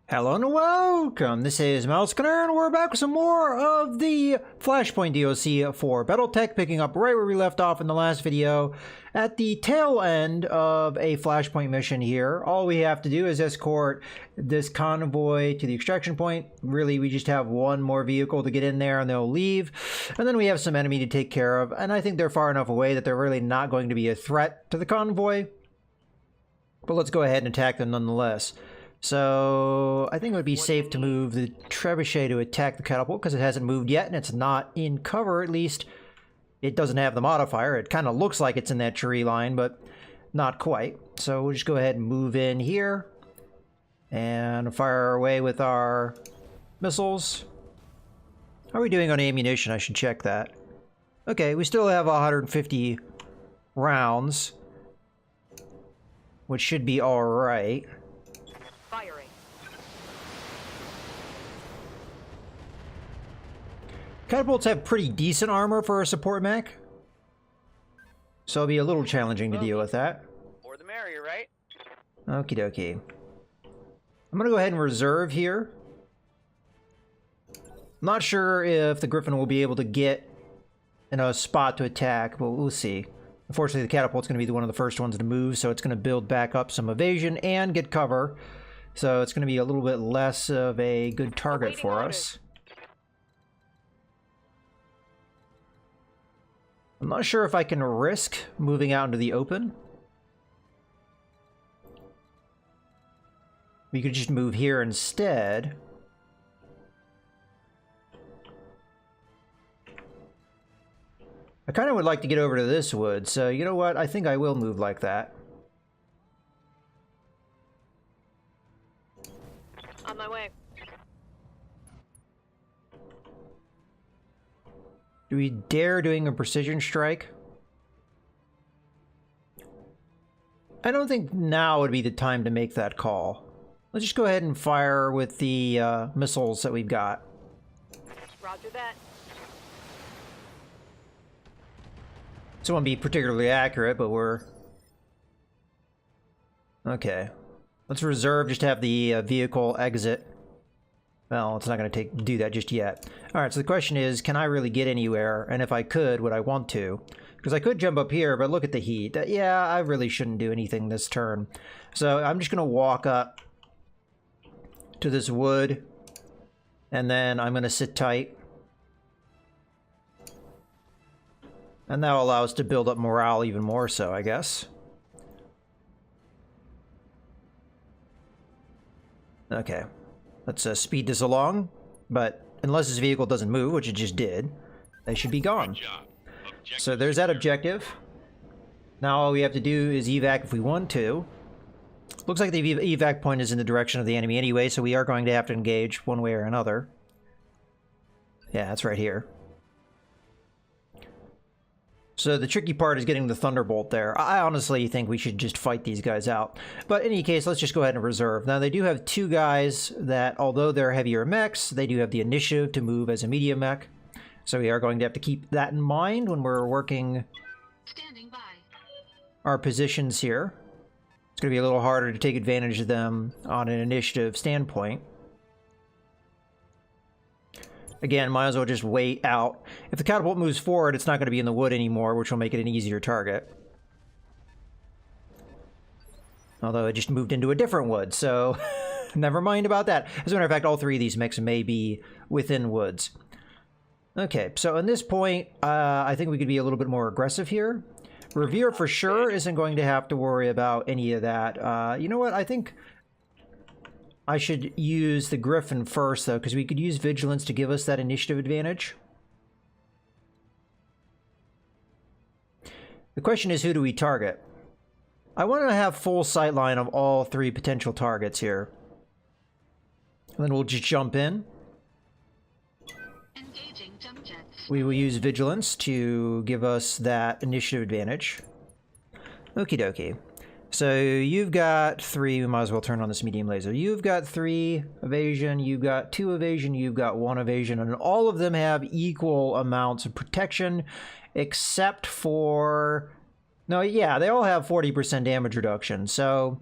Hello and welcome. This is Mouse Gunner, and we're back with some more of the Flashpoint DLC for BattleTech, picking up right where we left off in the last video at the tail end of a Flashpoint mission here. All we have to do is escort this convoy to the extraction point. Really, we just have one more vehicle to get in there and they'll leave. And then we have some enemy to take care of, and I think they're far enough away that they're really not going to be a threat to the convoy. But let's go ahead and attack them nonetheless. So I think it would be safe to move the trebuchet to attack the catapult because it hasn't moved yet and it's not in cover. At least it doesn't have the modifier. It kind of looks like it's in that tree line, but not quite. So we'll just go ahead and move in here and fire away with our missiles. How are we doing on ammunition? I should check that. Okay, we still have 150 rounds, which should be all right. Catapults have pretty decent armor for a support mech, so it'll be a little challenging to deal with that. More the merrier, right? Okie dokie. I'm gonna go ahead and reserve here. I'm not sure if the Griffin will be able to get in a spot to attack, but we'll see. Unfortunately, the catapult's gonna be one of the first ones to move, so it's gonna build back up some evasion and get cover. So it's gonna be a little bit less of a good target for us. I'm not sure if I can risk moving out into the open. We could just move here instead. I kind of would like to get over to this wood, so you know what? I think I will move like that. On my way. Do we dare doing a precision strike? I don't think now would be the time to make that call. Let's just go ahead and fire with the missiles that we've got. Roger that. This won't be particularly accurate, but we're... Okay. Let's reserve just to have the vehicle exit. Well, it's not going to do that just yet. Alright, so the question is, can I really get anywhere? And if I could, would I want to? Because I could jump up here, but look at the heat. Yeah, I really shouldn't do anything this turn. So I'm just going to walk up to this wood, and then I'm going to sit tight. And that'll allow us to build up morale even more so, I guess. Okay. Let's speed this along, but unless this vehicle doesn't move, which it just did, they should be gone. So there's that objective. Now all we have to do is evac if we want to. Looks like the evac point is in the direction of the enemy anyway, so we are going to have to engage one way or another. Yeah, that's right here. So the tricky part is getting the Thunderbolt there. I honestly think we should just fight these guys out. But in any case, let's just go ahead and reserve. Now they do have two guys that, although they're heavier mechs, they do have the initiative to move as a medium mech. So we are going to have to keep that in mind when we're working our positions here. It's going to be a little harder to take advantage of them on an initiative standpoint. Again, might as well just wait out. If the catapult moves forward, it's not going to be in the wood anymore, which will make it an easier target. Although it just moved into a different wood, so never mind about that. As a matter of fact, all three of these mechs may be within woods. Okay, so at this point, I think we could be a little bit more aggressive here. Revere for sure isn't going to have to worry about any of that. You know what? I think I should use the Griffin first, though, because we could use Vigilance to give us that initiative advantage. The question is, who do we target? I want to have full sight line of all three potential targets here. And then we'll just jump in. Engaging jump jets. We will use Vigilance to give us that initiative advantage. Okie dokie. So you've got 3, we might as well turn on this medium laser. You've got 3 evasion, you've got 2 evasion, you've got 1 evasion, and all of them have equal amounts of protection, except for... No, yeah, they all have 40% damage reduction, so...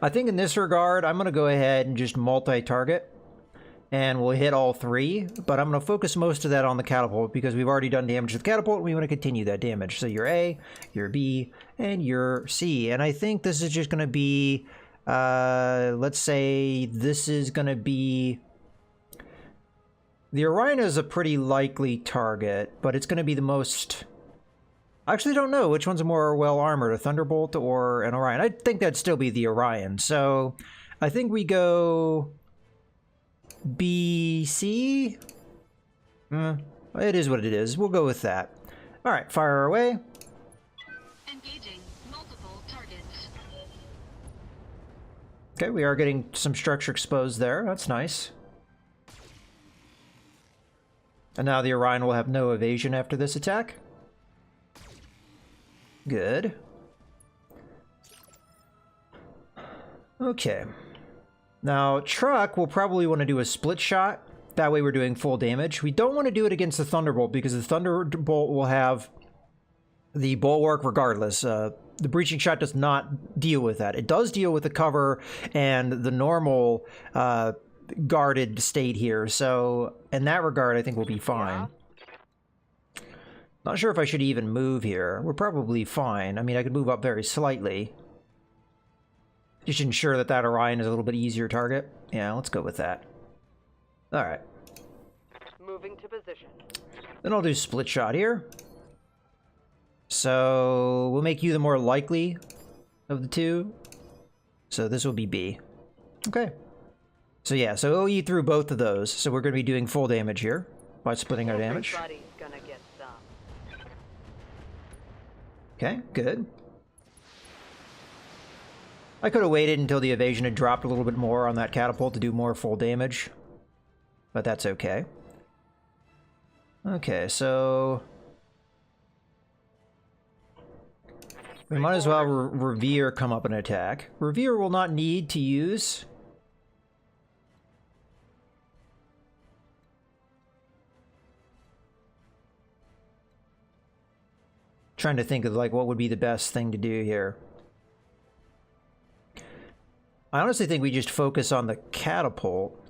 I think in this regard, I'm going to go ahead and just multi-target. And we'll hit all three, but I'm going to focus most of that on the catapult because we've already done damage to the catapult and we want to continue that damage. So your A, your B, and your C. And I think this is just going to be, let's say this is going to be... The Orion is a pretty likely target, but it's going to be the most... I actually don't know which one's more well-armored, a Thunderbolt or an Orion. I think that'd still be the Orion. So I think we go... B, C? It is what it is. We'll go with that. Alright, fire away. Engaging multiple targets. Okay, we are getting some structure exposed there. That's nice. And now the Orion will have no evasion after this attack. Good. Okay. Now, Truck will probably want to do a split shot. That way we're doing full damage. We don't want to do it against the Thunderbolt because the Thunderbolt will have the bulwark regardless. The breaching shot does not deal with that. It does deal with the cover and the normal guarded state here. So in that regard, I think we'll be fine. Yeah. Not sure if I should even move here. We're probably fine. I mean, I could move up very slightly. Just ensure that that Orion is a little bit easier target. Yeah, let's go with that. Alright. Moving to position. Then I'll do split shot here. So we'll make you the more likely of the two. So this will be B. Okay. So yeah, so OE through both of those. So we're going to be doing full damage here by splitting our damage. Everybody's gonna get some. Okay, good. I could have waited until the evasion had dropped a little bit more on that catapult to do more full damage. But that's okay. Okay, so... we might as well Revere come up and attack. Revere will not need to use... Trying to think of like what would be the best thing to do here. I honestly think we just focus on the catapult.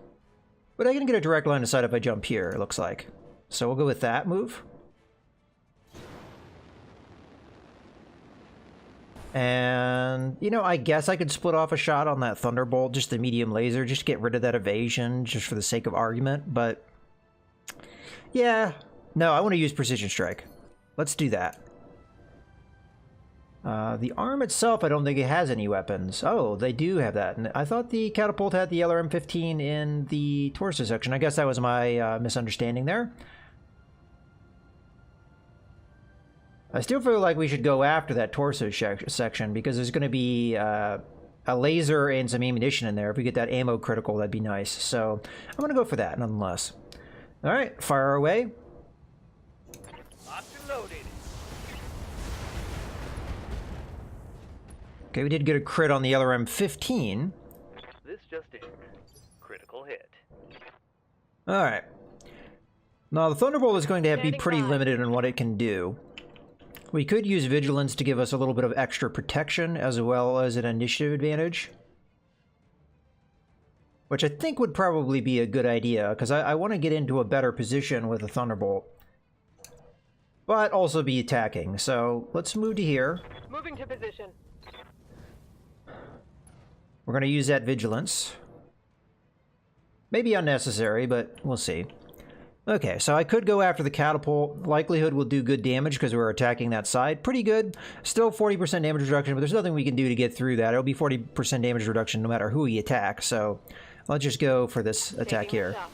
But I can get a direct line of sight if I jump here, it looks like. So we'll go with that move. And, you know, I guess I could split off a shot on that Thunderbolt, just the medium laser, just to get rid of that evasion, just for the sake of argument. But, yeah. No, I want to use Precision Strike. Let's do that. The arm itself, I don't think it has any weapons. Oh, they do have that. And I thought the catapult had the LRM-15 in the torso section. I guess that was my misunderstanding there. I still feel like we should go after that torso section because there's going to be a laser and some ammunition in there. If we get that ammo critical, that'd be nice. So I'm going to go for that nonetheless. All right, fire away. Locked and loaded. Okay, we did get a crit on the LRM-15. This just in. Critical hit. Alright. Now, the Thunderbolt is going to have to be Standing pretty by. limited in what it can do. We could use Vigilance to give us a little bit of extra protection, as well as an initiative advantage. Which I think would probably be a good idea, because I want to get into a better position with a Thunderbolt. But also be attacking, so let's move to here. Moving to position. We're going to use that Vigilance. Maybe unnecessary, but we'll see. Okay, so I could go after the catapult. Likelihood will do good damage because we're attacking that side. Pretty good. Still 40% damage reduction, but there's nothing we can do to get through that. It'll be 40% damage reduction no matter who we attack, so let's just go for this attack Taking a here. shot.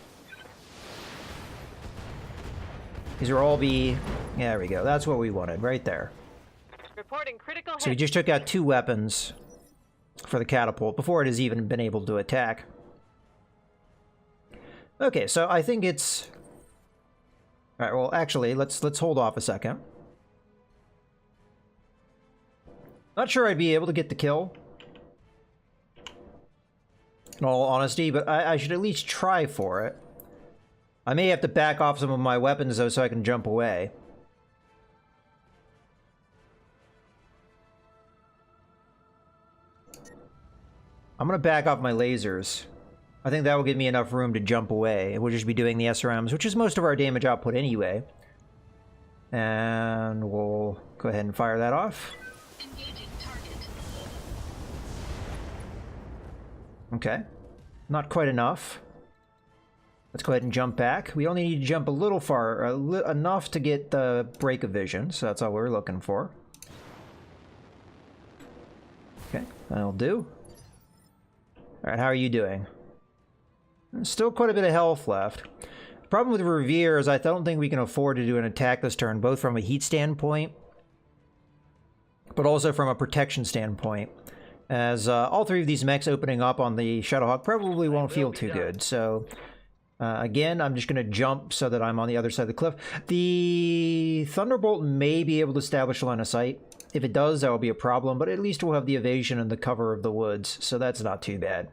These will all be... yeah, there we go. That's what we wanted, right there. Reporting critical hit. So we just took out 2 weapons for the catapult before it has even been able to attack. Okay, so I think it's... alright, well, actually, let's hold off a second. Not sure I'd be able to get the kill, in all honesty, but I should at least try for it. I may have to back off some of my weapons, though, so I can jump away. I'm gonna back off my lasers. I think that will give me enough room to jump away. We'll just be doing the SRMs, which is most of our damage output anyway. And we'll go ahead and fire that off. Engaging target. Okay. Not quite enough. Let's go ahead and jump back. We only need to jump a little far, enough to get the break of vision, so that's all we're looking for. Okay, that'll do. Alright, how are you doing? Still quite a bit of health left. The problem with Revere is I don't think we can afford to do an attack this turn, both from a heat standpoint, but also from a protection standpoint. As all three of these mechs opening up on the Shadowhawk probably won't feel too good, so... again, I'm just going to jump so that I'm on the other side of the cliff. The Thunderbolt may be able to establish a line of sight. If it does, that will be a problem, but at least we'll have the evasion and the cover of the woods, so that's not too bad.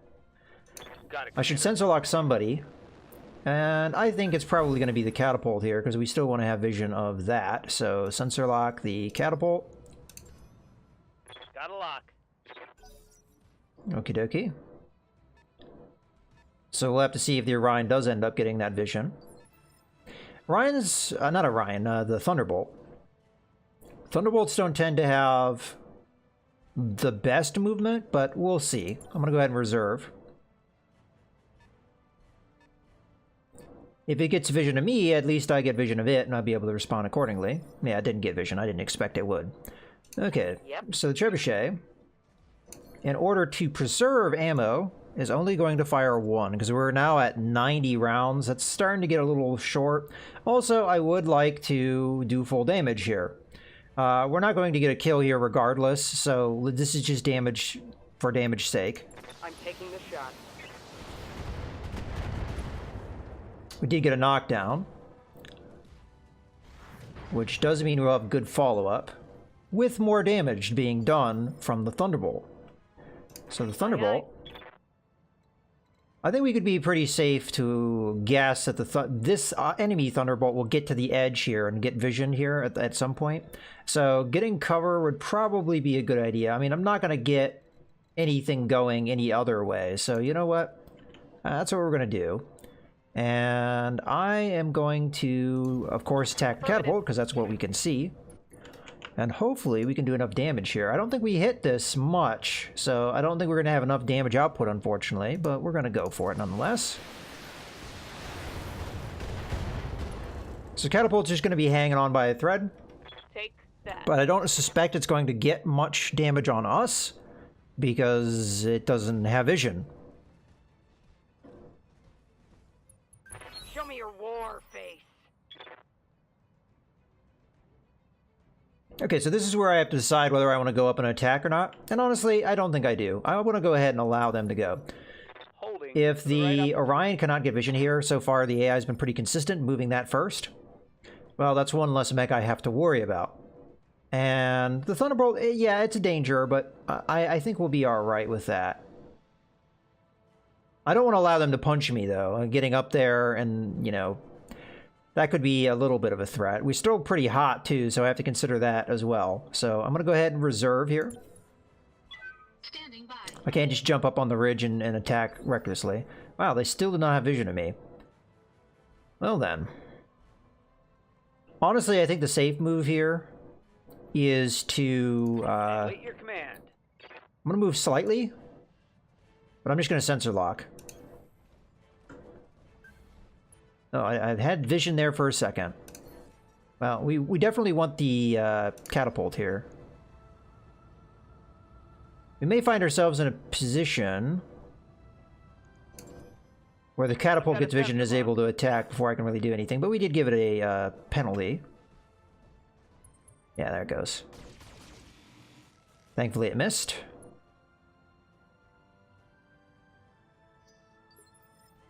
I should sensor lock somebody, and I think it's probably going to be the catapult here, because we still want to have vision of that. So sensor lock the catapult. Got a lock. Okie dokie. So we'll have to see if the Orion does end up getting that vision. Orion's... not Orion, the Thunderbolt. Thunderbolts don't tend to have the best movement, but we'll see. I'm going to go ahead and reserve. If it gets vision of me, at least I get vision of it, and I'll be able to respond accordingly. Yeah, it didn't get vision. I didn't expect it would. Okay, so the Trebuchet, in order to preserve ammo, is only going to fire one, because we're now at 90 rounds. That's starting to get a little short. Also, I would like to do full damage here. We're not going to get a kill here regardless, so this is just damage for damage's sake. I'm taking the shot. We did get a knockdown, which does mean we'll have good follow-up, with more damage being done from the Thunderbolt. So the Thunderbolt... I think we could be pretty safe to guess that this enemy Thunderbolt will get to the edge here and get vision here at some point. So getting cover would probably be a good idea. I mean, I'm not going to get anything going any other way. So you know what? That's what we're going to do. And I am going to, of course, attack the catapult, because that's what we can see. And hopefully we can do enough damage here. I don't think we hit this much, so I don't think we're going to have enough damage output, unfortunately, but we're going to go for it nonetheless. So catapult's just going to be hanging on by a thread. Take that. But I don't suspect it's going to get much damage on us, because it doesn't have vision. Show me your war face. Okay, so this is where I have to decide whether I want to go up and attack or not. And honestly, I don't think I do. I want to go ahead and allow them to go. Holding. If the Right up. Orion cannot get vision here, so far the AI has been pretty consistent, moving that first. Well, that's one less mech I have to worry about. And the Thunderbolt, yeah, it's a danger, but I think we'll be alright with that. I don't want to allow them to punch me, though. Getting up there and, you know, that could be a little bit of a threat. We're still pretty hot, too, so I have to consider that as well. So I'm going to go ahead and reserve here. Standing by. I can't just jump up on the ridge and attack recklessly. Wow, they still do not have vision of me. Well then. Honestly, I think the safe move here is to... Wait your command. I'm going to move slightly, but I'm just going to sensor lock. Oh, I had vision there for a second. Well, we definitely want the catapult here. We may find ourselves in a position where the catapult gets vision and is able to attack before I can really do anything, but we did give it a penalty. Yeah, there it goes. Thankfully it missed.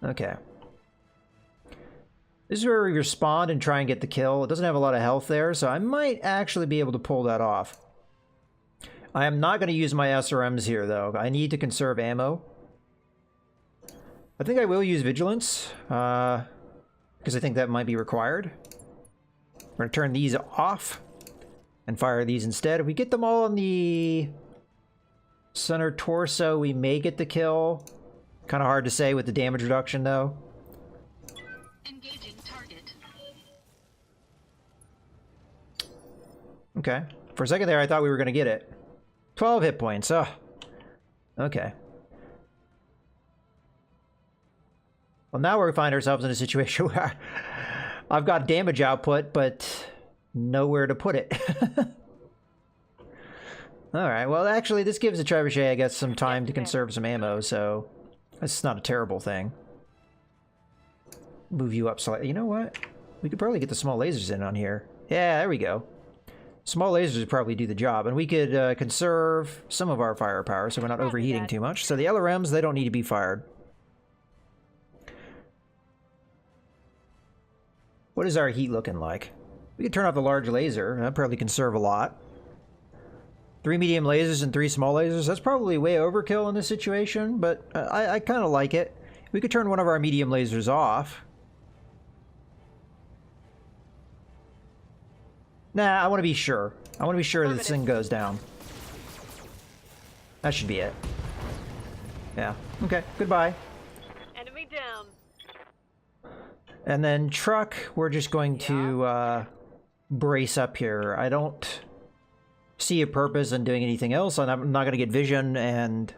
Okay. This is where we respond and try and get the kill. It doesn't have a lot of health there, so I might actually be able to pull that off. I am not going to use my SRMs here, though. I need to conserve ammo. I think I will use Vigilance, because I think that might be required. We're going to turn these off and fire these instead. If we get them all on the Center torso, we may get the kill. Kind of hard to say with the damage reduction, though. Engaging target. Okay. For a second there, I thought we were going to get it. 12 hit points. Oh. Okay. Well, now we find ourselves in a situation where I've got damage output, but nowhere to put it. Alright, well, actually, this gives the trebuchet, I guess, some time to conserve some ammo, so that's not a terrible thing. Move you up slightly. You know what? We could probably get the small lasers in on here. Yeah, there we go. Small lasers would probably do the job, and we could conserve some of our firepower so we're not overheating too much. So the LRMs, they don't need to be fired. What is our heat looking like? We could turn off the large laser. That'd probably conserve a lot. 3 medium lasers and 3 small lasers. That's probably way overkill in this situation, but I kind of like it. We could turn one of our medium lasers off. Nah, I want to be sure. I want to be sure this thing goes down. That should be it. Yeah. Okay. Goodbye. Enemy down. And then truck, we're just going to brace up here. I don't see a purpose in doing anything else, and I'm not going to get vision, and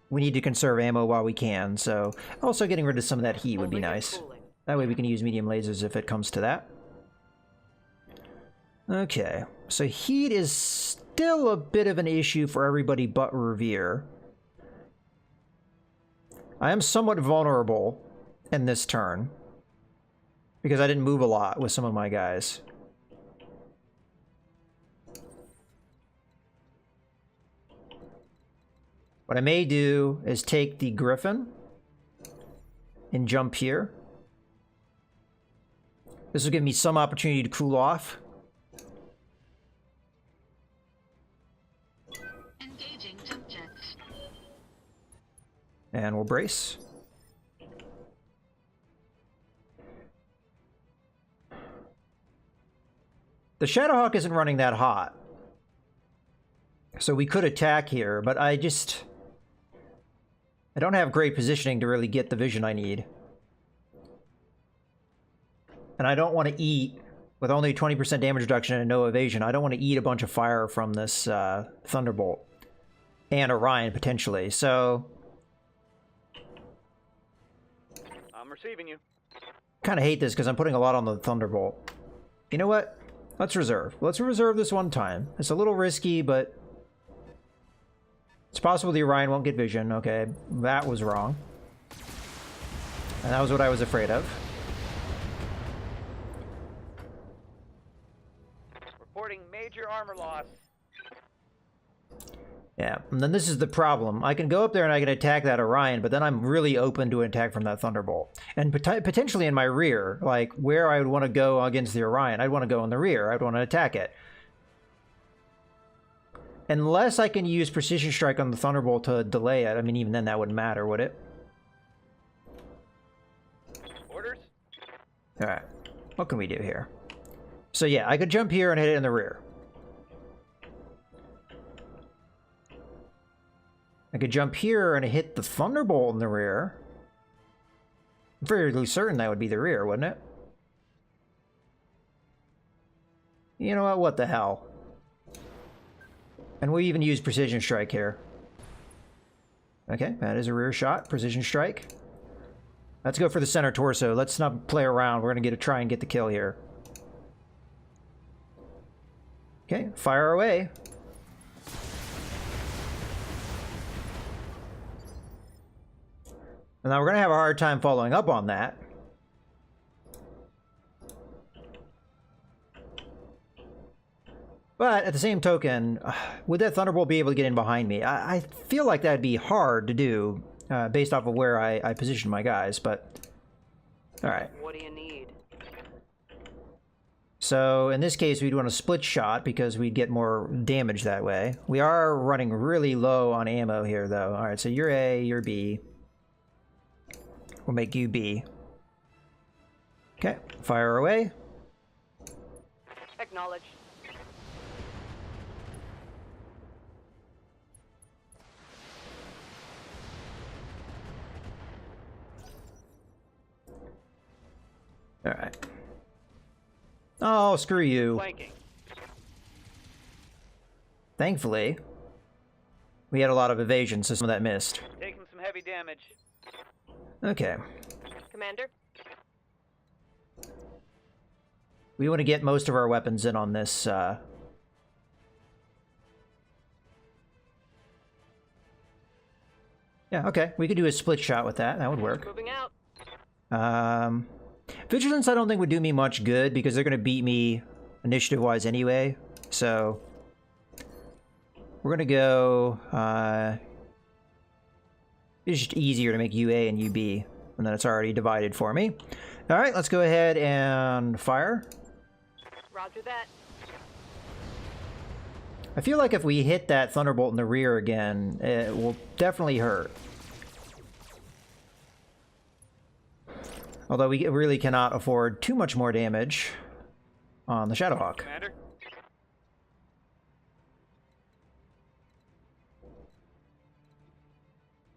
we need to conserve ammo while we can, so also getting rid of some of that heat would be nice. That way we can use medium lasers if it comes to that. Okay, so heat is still a bit of an issue for everybody but Revere. I am somewhat vulnerable in this turn, because I didn't move a lot with some of my guys. What I may do is take the Griffin and jump here. This will give me some opportunity to cool off. Engaging jump jets. And we'll brace. The Shadowhawk isn't running that hot. So we could attack here, but I don't have great positioning to really get the vision I need. And I don't want to eat, with only 20% damage reduction and no evasion, I don't want to eat a bunch of fire from this Thunderbolt. And Orion, potentially, so... I'm receiving you. Kind of hate this because I'm putting a lot on the Thunderbolt. You know what? Let's reserve. Let's reserve this one time. It's a little risky, but... it's possible the Orion won't get vision. Okay, that was wrong. And that was what I was afraid of. Reporting major armor loss. Yeah, and then this is the problem. I can go up there and I can attack that Orion, but then I'm really open to an attack from that Thunderbolt. And potentially in my rear, like where I would want to go against the Orion, I'd want to go in the rear. I'd want to attack it. Unless I can use Precision Strike on the Thunderbolt to delay it. I mean, even then that wouldn't matter, would it? Orders? Alright. What can we do here? So yeah, I could jump here and hit it in the rear. I could jump here and hit the Thunderbolt in the rear. I'm fairly certain that would be the rear, wouldn't it? You know what the hell? And we even use Precision Strike here. Okay, that is a rear shot. Precision Strike. Let's go for the center torso. Let's not play around. We're going to try and get the kill here. Okay, fire away. And now we're going to have a hard time following up on that. But at the same token, would that Thunderbolt be able to get in behind me? I feel like that'd be hard to do based off of where I position my guys, but... Alright. What do you need? So in this case, we'd want a split shot because we'd get more damage that way. We are running really low on ammo here, though. Alright, so you're A, you're B. We'll make you B. Okay, fire away. Acknowledged. Alright. Oh, screw you. Flanking. Thankfully, we had a lot of evasion, so some of that missed. Taking some heavy damage. Okay. Commander? We want to get most of our weapons in on this, Yeah, okay. We could do a split shot with that. That would work. Moving out. Vigilance I don't think would do me much good because they're going to beat me initiative-wise anyway. So we're going to go... it's just easier to make UA and UB, and then it's already divided for me. Alright, let's go ahead and fire. Roger that. I feel like if we hit that Thunderbolt in the rear again, it will definitely hurt. Although we really cannot afford too much more damage on the Shadowhawk. Commander?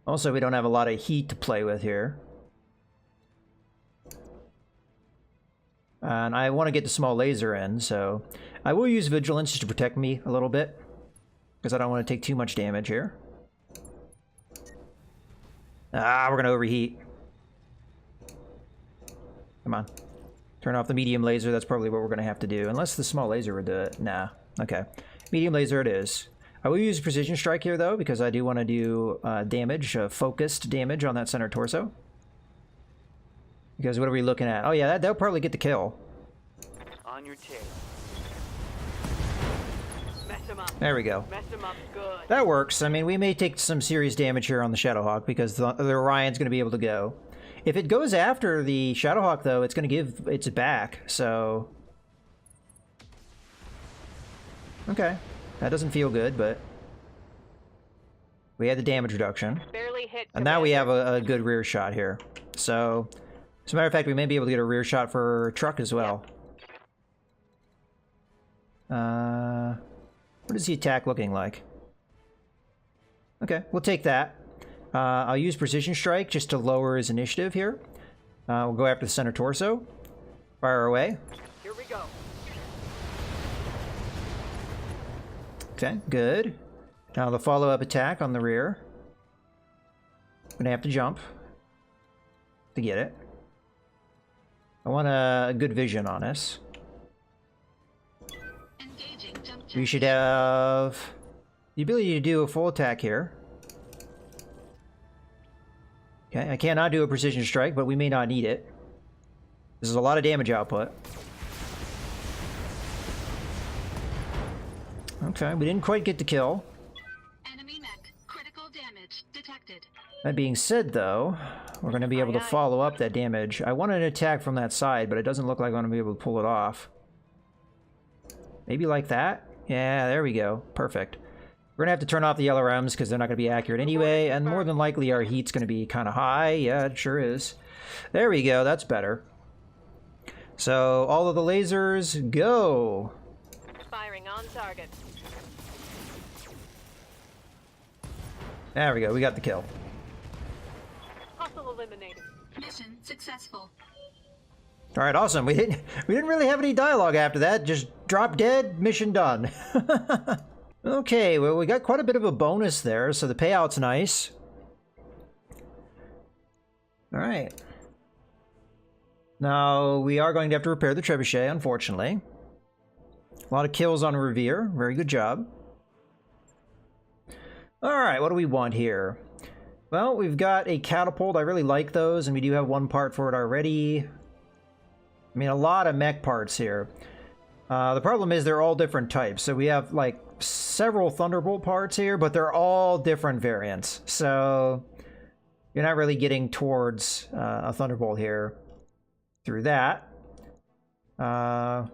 Also, we don't have a lot of heat to play with here. And I want to get the small laser in, so I will use Vigilance just to protect me a little bit, because I don't want to take too much damage here. Ah, we're going to overheat. Come on. Turn off the medium laser, that's probably what we're going to have to do. Unless the small laser would do it. Nah. Okay. Medium laser it is. I will use Precision Strike here, though, because I do want to do damage, focused damage on that center torso. Because what are we looking at? Oh yeah, that'll probably get the kill. On your tail. Mess him up. There we go. Mess him up good. That works. I mean, we may take some serious damage here on the Shadowhawk because the Orion's going to be able to go. If it goes after the Shadowhawk, though, it's going to give its back, so... Okay. That doesn't feel good, but... We had the damage reduction. Barely hit. And now we have Commander. a good rear shot here. So... As a matter of fact, we may be able to get a rear shot for Truck as well. What is the attack looking like? Okay, we'll take that. I'll use Precision Strike just to lower his initiative here. We'll go after the center torso. Fire away. Here we go. Okay, good. Now the follow-up attack on the rear. I'm gonna have to jump to get it. I want a good vision on us. Engaging jump jet. We should have the ability to do a full attack here. Okay, I cannot do a precision strike, but we may not need it. This is a lot of damage output. Okay, we didn't quite get the kill. Enemy mech. Critical damage detected. That being said, though, we're going to be able to follow up that damage. I want an attack from that side, but it doesn't look like I'm going to be able to pull it off. Maybe like that? Yeah, there we go. Perfect. We're going to have to turn off the LRMs because they're not going to be accurate anyway, and more than likely our heat's going to be kind of high. Yeah, it sure is. There we go. That's better. So, all of the lasers, go! Firing on target. There we go. We got the kill. Hostile eliminated. Mission successful. All right, awesome. We didn't really have any dialogue after that. Just drop dead, mission done. Okay, well, we got quite a bit of a bonus there, so the payout's nice. All right. Now, we are going to have to repair the trebuchet, unfortunately. A lot of kills on Revere. Very good job. All right, what do we want here? Well, we've got a catapult. I really like those, and we do have one part for it already. I mean, a lot of mech parts here. The problem is they're all different types. So we have, like, several Thunderbolt parts here, but they're all different variants. So you're not really getting towards a Thunderbolt here through that. Not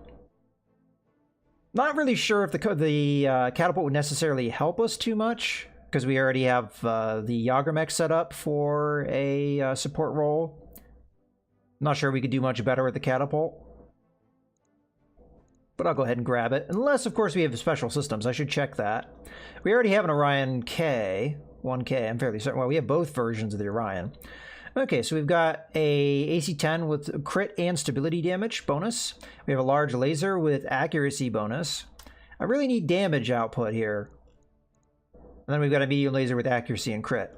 really sure if the catapult would necessarily help us too much, because we already have the Yagermech set up for a support role. Not sure we could do much better with the catapult. But I'll go ahead and grab it. Unless, of course, we have special systems. I should check that. We already have an Orion K. 1K, I'm fairly certain. Well, we have both versions of the Orion. Okay, so we've got a AC-10 with crit and stability damage bonus. We have a large laser with accuracy bonus. I really need damage output here. And then we've got a medium laser with accuracy and crit.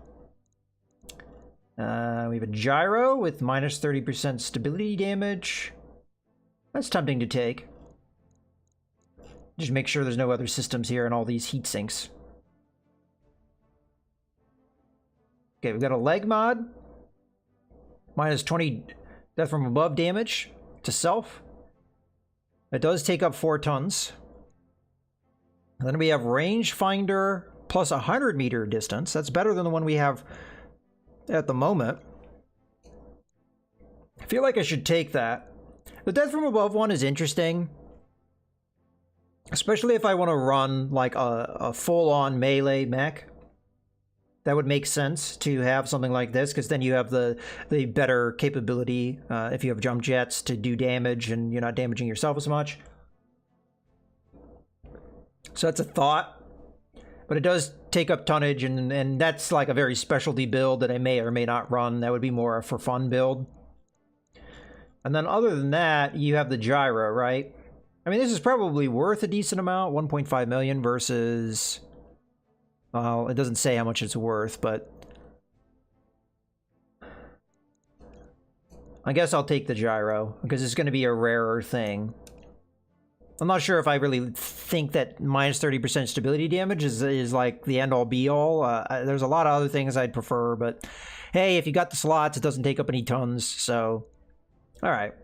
We have a gyro with minus 30% stability damage. That's tempting to take. Just make sure there's no other systems here and all these heat sinks. Okay, we've got a leg mod. Minus 20 death from above damage to self. It does take up 4 tons. And then we have rangefinder plus 100 meter distance. That's better than the one we have at the moment. I feel like I should take that. The death from above one is interesting. Especially if I want to run like a full-on melee mech. That would make sense to have something like this, because then you have the better capability if you have jump jets to do damage and you're not damaging yourself as much. So that's a thought. But it does take up tonnage, and that's like a very specialty build that I may or may not run. That would be more a for fun build. And then other than that, you have the gyro, right? I mean, this is probably worth a decent amount, 1.5 million versus... Well, it doesn't say how much it's worth, but... I guess I'll take the gyro, because it's going to be a rarer thing. I'm not sure if I really think that minus 30% stability damage is like the end-all be-all. There's a lot of other things I'd prefer, but hey, if you got the slots, it doesn't take up any tons, so... Alright.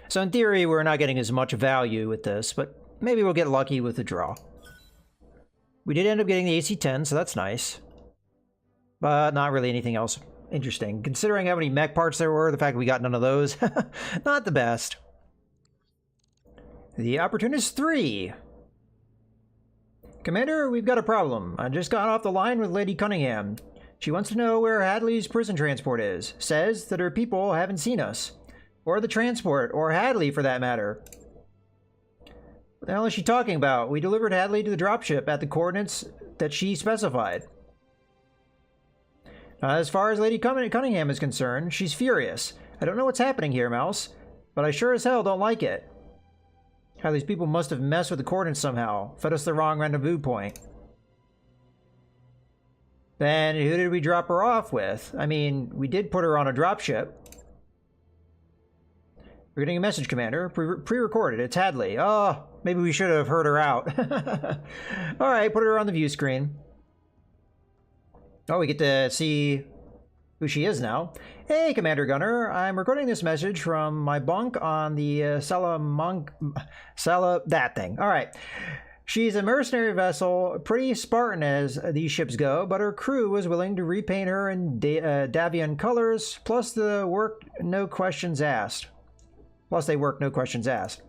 So in theory, we're not getting as much value with this, but maybe we'll get lucky with the draw. We did end up getting the AC-10, so that's nice. But not really anything else interesting. Considering how many mech parts there were, the fact that we got none of those, not the best. The Opportunist 3. Commander, we've got a problem. I just got off the line with Lady Cunningham. She wants to know where Hadley's prison transport is. Says that her people haven't seen us. Or the transport, or Hadley for that matter. What the hell is she talking about? We delivered Hadley to the dropship at the coordinates that she specified. As far as Lady Cunningham is concerned, she's furious. I don't know what's happening here, Mouse, but I sure as hell don't like it. Hadley's people must have messed with the coordinates somehow, fed us the wrong rendezvous point. Then who did we drop her off with? I mean, we did put her on a dropship. We're getting a message, Commander. Pre-recorded. It's Hadley. Oh, maybe we should have heard her out. Alright, put her on the view screen. Oh, we get to see who she is now. Hey, Commander Gunner. I'm recording this message from my bunk on the that thing. Alright. She's a mercenary vessel, pretty Spartan as these ships go, but her crew was willing to repaint her in Davian colors, plus the work no questions asked. Plus, they work, no questions asked.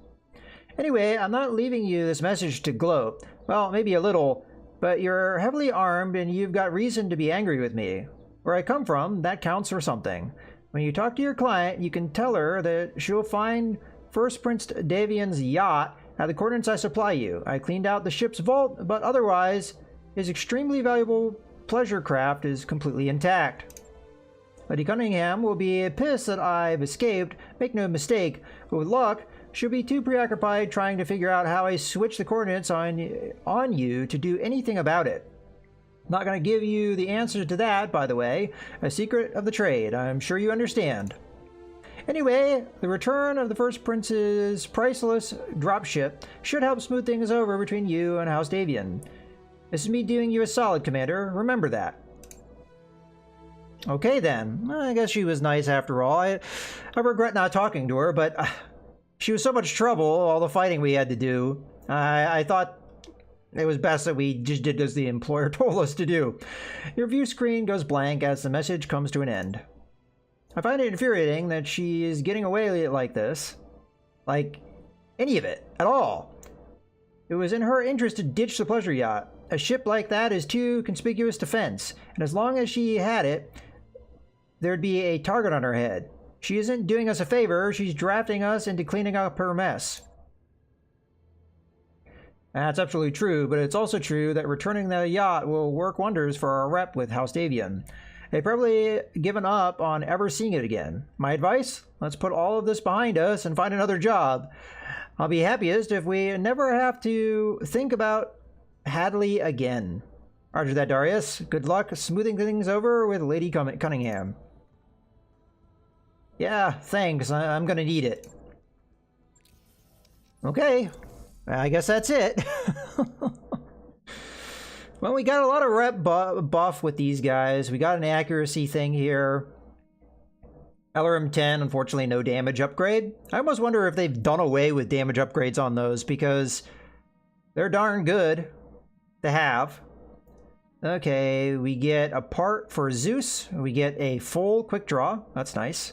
Anyway, I'm not leaving you this message to gloat. Well, maybe a little, but you're heavily armed and you've got reason to be angry with me. Where I come from, that counts for something. When you talk to your client, you can tell her that she'll find First Prince Davian's yacht at the coordinates I supply you. I cleaned out the ship's vault, but otherwise, his extremely valuable pleasure craft is completely intact. Lady Cunningham will be pissed that I've escaped, make no mistake, but with luck, she'll be too preoccupied trying to figure out how I switch the coordinates on you to do anything about it. Not gonna give you the answer to that, by the way. A secret of the trade, I'm sure you understand. Anyway, the return of the First Prince's priceless dropship should help smooth things over between you and House Davian. This is me doing you a solid, Commander. Remember that. Okay then, I guess she was nice after all. I regret not talking to her, but she was so much trouble, all the fighting we had to do. I thought it was best that we just did as the employer told us to do. Your view screen goes blank as the message comes to an end. I find it infuriating that she is getting away like this. Like, any of it, at all. It was in her interest to ditch the pleasure yacht. A ship like that is too conspicuous to fence, and as long as she had it, there'd be a target on her head. She isn't doing us a favor, she's drafting us into cleaning up her mess. That's absolutely true, but it's also true that returning the yacht will work wonders for our rep with House Davian. They've probably given up on ever seeing it again. My advice? Let's put all of this behind us and find another job. I'll be happiest if we never have to think about Hadley again. Roger that, Darius. Good luck smoothing things over with Lady Cunningham. Yeah, thanks. I'm gonna need it. Okay. I guess that's it. Well, we got a lot of rep buff with these guys. We got an accuracy thing here. LRM 10, unfortunately, no damage upgrade. I almost wonder if they've done away with damage upgrades on those because they're darn good to have. Okay, we get a part for Zeus. We get a full quick draw. That's nice.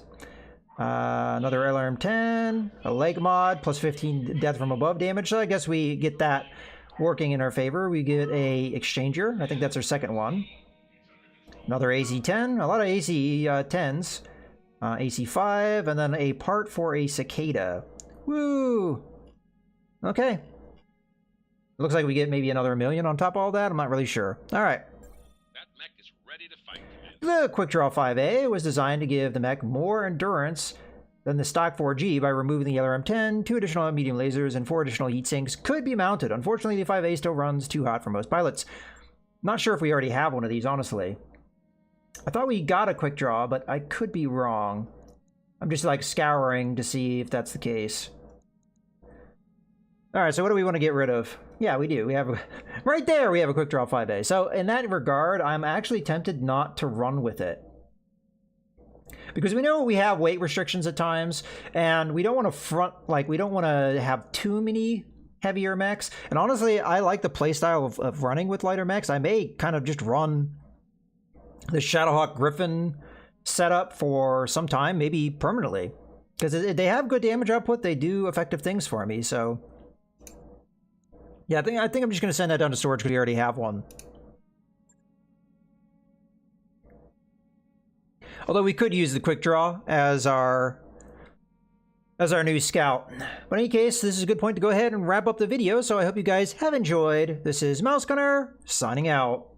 Another LRM 10, a leg mod, plus 15 death from above damage. So I guess we get that working in our favor. We get a exchanger. I think that's our second one. Another AC-10. A lot of AC-10s. AC-5, and then a part for a cicada. Woo! Okay. Looks like we get maybe another 1 million on top of all that. I'm not really sure. All right. That mech is ready to fight. The Quick Draw 5A was designed to give the mech more endurance than the stock 4G by removing the LRM-10. 2 additional medium lasers and 4 additional heat sinks could be mounted. Unfortunately, the 5A still runs too hot for most pilots. Not sure if we already have one of these, honestly. I thought we got a quick draw, but I could be wrong. I'm just like scouring to see if that's the case. All right, so what do we want to get rid of? Yeah, we do. We have right there. We have a quick draw 5A. So in that regard, I'm actually tempted not to run with it because we know we have weight restrictions at times, and we don't want to we don't want to have too many heavier mechs. And honestly, I like the playstyle of running with lighter mechs. I may kind of just run the Shadowhawk Griffin setup for some time, maybe permanently, because they have good damage output. They do effective things for me. So yeah, I think I'm just going to send that down to storage because we already have one. Although we could use the quick draw as our new scout. But in any case, this is a good point to go ahead and wrap up the video. So I hope you guys have enjoyed. This is Mouse Gunner signing out.